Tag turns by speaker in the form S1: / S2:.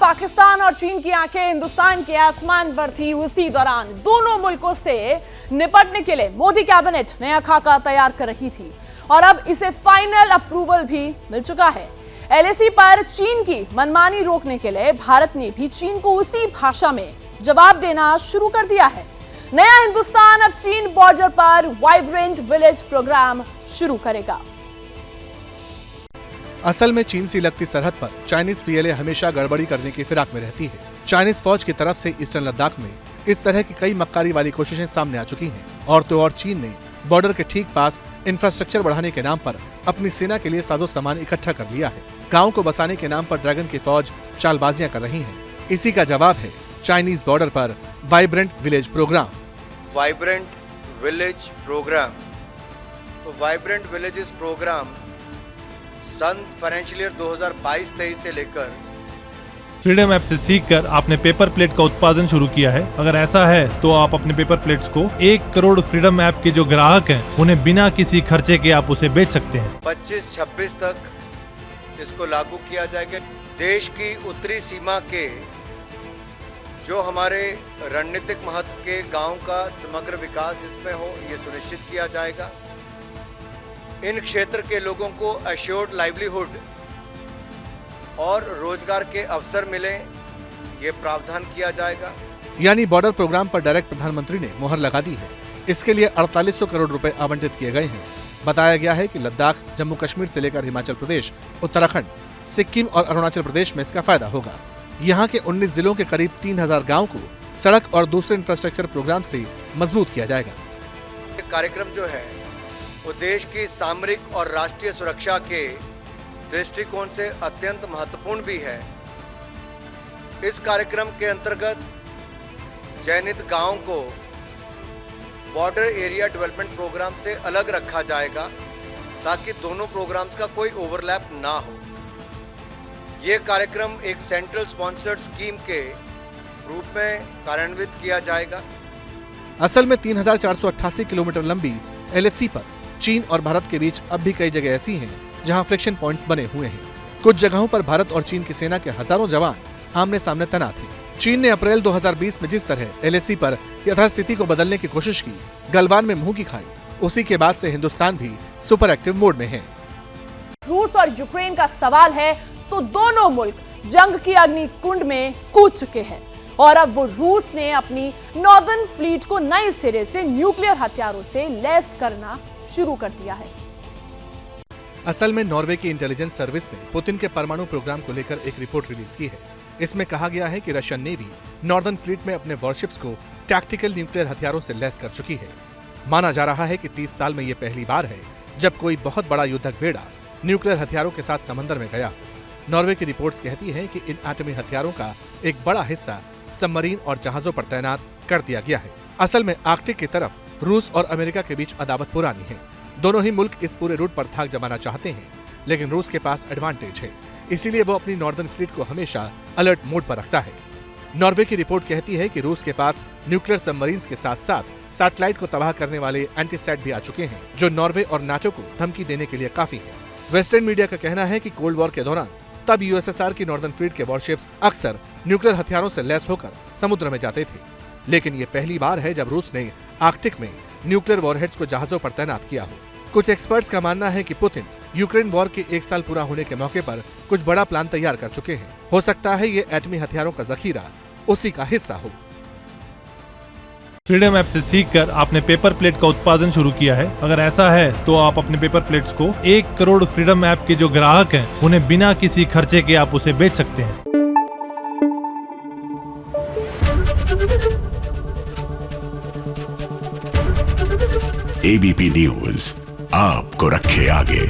S1: पाकिस्तान और चीन की आंखें हिंदुस्तान के आसमान पर थी, उसी दौरान दोनों मुल्कों से निपटने के लिए मोदी कैबिनेट नया खाका तैयार कर रही थी और अब इसे फाइनल अप्रूवल भी मिल चुका है। एलएसी पर चीन की मनमानी रोकने के लिए भारत ने भी चीन को उसी भाषा में जवाब देना शुरू कर दिया है। नया हिंदुस्तान अब चीन बॉर्डर पर वाइब्रेंट विलेज प्रोग्राम शुरू करेगा।
S2: असल में चीन से लगती सरहद पर चाइनीज पीएलए हमेशा गड़बड़ी करने की फिराक में रहती है। चाइनीज फौज की तरफ से ईस्टर्न लद्दाख में इस तरह की कई मक्कारी वाली कोशिशें सामने आ चुकी हैं। और तो और चीन ने बॉर्डर के ठीक पास इंफ्रास्ट्रक्चर बढ़ाने के नाम पर अपनी सेना के लिए साजो सामान इकट्ठा कर लिया है। गाँव को बसाने के नाम पर ड्रैगन की फौज चालबाजियां कर रही है। इसी का जवाब है चाइनीज बॉर्डर पर vibrant village program.
S3: Vibrant village program, तो वाइब्रेंट विलेजेस प्रोग्राम सन फाइनेंशियल ईयर 2022-23 से लेकर
S4: फ्रीडम ऐप से सीखकर आपने पेपर प्लेट का उत्पादन शुरू किया है। अगर ऐसा है तो आप अपने पेपर प्लेट्स को 1 करोड़ फ्रीडम ऐप के जो ग्राहक हैं उन्हें बिना किसी खर्चे के आप उसे बेच सकते हैं।
S3: 25-26 तक इसको लागू किया जाएगा। देश की उत्तरी सीमा के जो हमारे रणनीतिक महत्व के गांव का समग्र विकास इसमें हो, ये सुनिश्चित किया जाएगा। इन क्षेत्र के लोगों को एश्योर्ड लाइवलीहुड और रोजगार के अवसर मिले, ये प्रावधान किया जाएगा।
S2: यानी बॉर्डर प्रोग्राम पर डायरेक्ट प्रधानमंत्री ने मुहर लगा दी है। इसके लिए 4800 करोड़ रुपए आवंटित किए गए हैं। बताया गया है कि लद्दाख, जम्मू कश्मीर से लेकर हिमाचल प्रदेश, उत्तराखंड, सिक्किम और अरुणाचल प्रदेश में इसका फायदा होगा। यहाँ के 19 जिलों के करीब 3000 गाँव को सड़क और दूसरे इंफ्रास्ट्रक्चर प्रोग्राम से मजबूत किया जाएगा।
S3: कार्यक्रम जो है वो देश की सामरिक और राष्ट्रीय सुरक्षा के दृष्टिकोण से अत्यंत महत्वपूर्ण भी है। इस कार्यक्रम के अंतर्गत चयनित गांव को बॉर्डर एरिया डेवलपमेंट प्रोग्राम से अलग रखा जाएगा ताकि दोनों प्रोग्राम्स का कोई ओवरलैप ना हो। ये कार्यक्रम एक सेंट्रल स्पॉन्सर्ड स्कीम के रूप में कार्यान्वित किया जाएगा।
S2: असल में 3488 किलोमीटर लंबी एलएसी पर चीन और भारत के बीच अब भी कई जगह ऐसी हैं जहां फ्रिक्शन पॉइंट्स बने हुए हैं। कुछ जगहों पर भारत और चीन की सेना के हजारों जवान आमने सामने तैनात हैं। चीन ने अप्रैल 2020 में जिस तरह एलएसी पर यथास्थिति को बदलने की कोशिश की, गलवान में मुंह की खाई, उसी के बाद से हिंदुस्तान भी सुपर एक्टिव मोड में है।
S1: रूस और यूक्रेन का सवाल है तो दोनों मुल्क जंग की अग्नि कुंड में कूद चुके हैं और अब वो रूस ने अपनी नॉर्दर्न फ्लीट को नए सिरे से न्यूक्लियर हथियारों से लैस करना शुरू कर दिया है।
S2: असल में नॉर्वे की इंटेलिजेंस सर्विस ने पुतिन के परमाणु प्रोग्राम को लेकर एक रिपोर्ट रिलीज की है। इसमें कहा गया है कि रशियन नेवी नॉर्दर्न फ्लीट में अपने वॉरशिप्स को टैक्टिकल न्यूक्लियर हथियारों से लैस कर चुकी है। माना जा रहा है कि 30 साल में ये पहली बार है जब कोई बहुत बड़ा युद्धक बेड़ा न्यूक्लियर हथियारों के साथ समंदर में गया। नॉर्वे की रिपोर्ट्स कहती हैं कि इन एटमी हथियारों का एक बड़ा हिस्सा सबमरीन और जहाजों पर तैनात कर दिया गया है। असल में आर्कटिक की तरफ रूस और अमेरिका के बीच अदावत पुरानी है। दोनों ही मुल्क इस पूरे रूट पर धाक जमाना चाहते हैं, लेकिन रूस के पास एडवांटेज है, इसीलिए वो अपनी नॉर्दर्न फ्लीट को हमेशा अलर्ट मोड पर रखता है। नॉर्वे की रिपोर्ट कहती है कि रूस के पास न्यूक्लियर सबमरीन्स के साथ साथ सैटेलाइट को तबाह करने वाले एंटीसैट भी आ चुके हैं, जो नॉर्वे और नाटो को धमकी देने के लिए काफी है। वेस्टर्न मीडिया का कहना है कि कोल्ड वॉर के दौरान तब यूएसएसआर की नॉर्दर्न फ्लीट के वॉरशिप्स अक्सर न्यूक्लियर हथियारों से लैस होकर समुद्र में जाते थे, लेकिन ये पहली बार है जब रूस ने आर्कटिक में न्यूक्लियर वॉरहेड्स को जहाजों पर तैनात किया हो। कुछ एक्सपर्ट्स का मानना है कि पुतिन यूक्रेन वॉर के 1 साल पूरा होने के मौके पर कुछ बड़ा प्लान तैयार कर चुके हैं। हो सकता है ये एटमी हथियारों का जखीरा उसी का हिस्सा हो।
S4: फ्रीडम ऐप से सीखकर आपने पेपर प्लेट का उत्पादन शुरू किया है। अगर ऐसा है तो आप अपने पेपर प्लेट्स को 1 करोड़ फ्रीडम ऐप के जो ग्राहक हैं उन्हें बिना किसी खर्चे के आप उसे बेच सकते हैं।
S5: एबीपी न्यूज आपको रखे आगे।